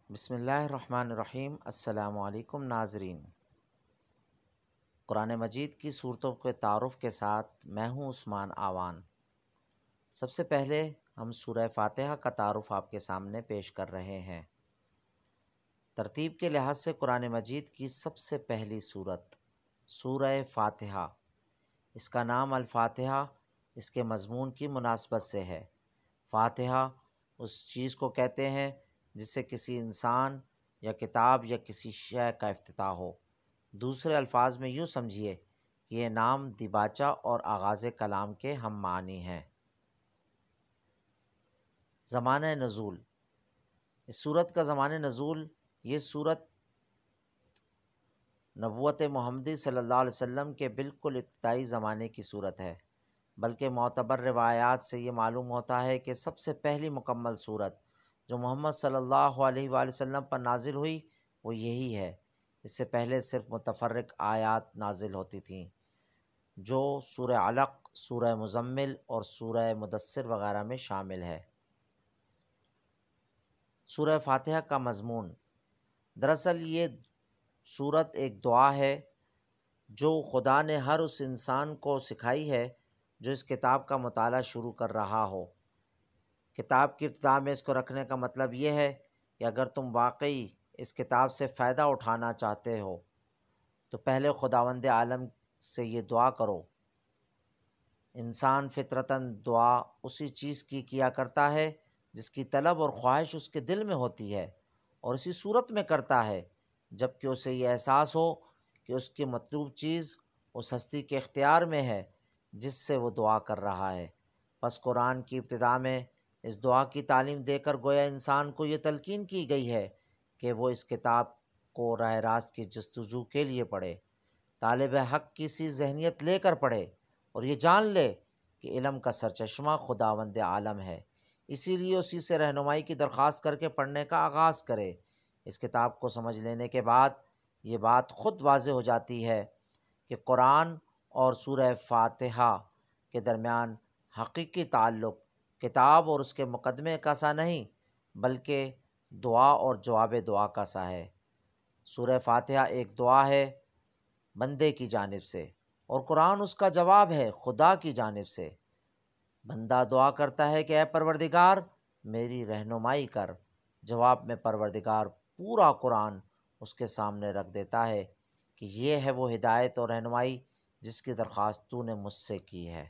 بسم اللہ الرحمن الرحیم۔ السلام علیکم ناظرین۔ قرآن مجید کی صورتوں کے تعارف کے ساتھ میں ہوں عثمان آوان۔ سب سے پہلے ہم سورہ فاتحہ کا تعارف آپ کے سامنے پیش کر رہے ہیں۔ ترتیب کے لحاظ سے قرآن مجید کی سب سے پہلی صورت سورہ فاتحہ، اس کا نام الفاتحہ اس کے مضمون کی مناسبت سے ہے۔ فاتحہ اس چیز کو کہتے ہیں جس سے کسی انسان یا کتاب یا کسی شے کا افتتاح ہو۔ دوسرے الفاظ میں یوں سمجھیے کہ یہ نام دیباچہ اور آغاز کلام کے ہم معنی ہیں۔ زمانہ نزول، اس سورت کا زمانہ نزول، یہ سورت نبوت محمدی صلی اللہ علیہ وسلم کے بالکل ابتدائی زمانے کی صورت ہے، بلکہ معتبر روایات سے یہ معلوم ہوتا ہے کہ سب سے پہلی مکمل صورت جو محمد صلی اللہ علیہ وآلہ وسلم پر نازل ہوئی وہ یہی ہے۔ اس سے پہلے صرف متفرق آیات نازل ہوتی تھیں جو سورہ علق، سورہ مزمل اور سورہ مدثر وغیرہ میں شامل ہے۔ سورہ فاتحہ کا مضمون، دراصل یہ سورت ایک دعا ہے جو خدا نے ہر اس انسان کو سکھائی ہے جو اس کتاب کا مطالعہ شروع کر رہا ہو۔ کتاب کی ابتدا میں اس کو رکھنے کا مطلب یہ ہے کہ اگر تم واقعی اس کتاب سے فائدہ اٹھانا چاہتے ہو تو پہلے خداوند عالم سے یہ دعا کرو۔ انسان فطرتاً دعا اسی چیز کی کیا کرتا ہے جس کی طلب اور خواہش اس کے دل میں ہوتی ہے، اور اسی صورت میں کرتا ہے جب کہ اسے یہ احساس ہو کہ اس کی مطلوب چیز اس ہستی کے اختیار میں ہے جس سے وہ دعا کر رہا ہے۔ پس قرآن کی ابتدا میں اس دعا کی تعلیم دے کر گویا انسان کو یہ تلقین کی گئی ہے کہ وہ اس کتاب کو راہ راست کی جستجو کے لیے پڑھے، طالب حق کی سی ذہنیت لے کر پڑھے اور یہ جان لے کہ علم کا سرچشمہ خداوند عالم ہے، اسی لیے اسی سے رہنمائی کی درخواست کر کے پڑھنے کا آغاز کرے۔ اس کتاب کو سمجھ لینے کے بعد یہ بات خود واضح ہو جاتی ہے کہ قرآن اور سورہ فاتحہ کے درمیان حقیقی تعلق کتاب اور اس کے مقدمے کا سا نہیں بلکہ دعا اور جواب دعا کا سا ہے۔ سورہ فاتحہ ایک دعا ہے بندے کی جانب سے، اور قرآن اس کا جواب ہے خدا کی جانب سے۔ بندہ دعا کرتا ہے کہ اے پروردگار میری رہنمائی کر، جواب میں پروردگار پورا قرآن اس کے سامنے رکھ دیتا ہے کہ یہ ہے وہ ہدایت اور رہنمائی جس کی درخواست تو نے مجھ سے کی ہے۔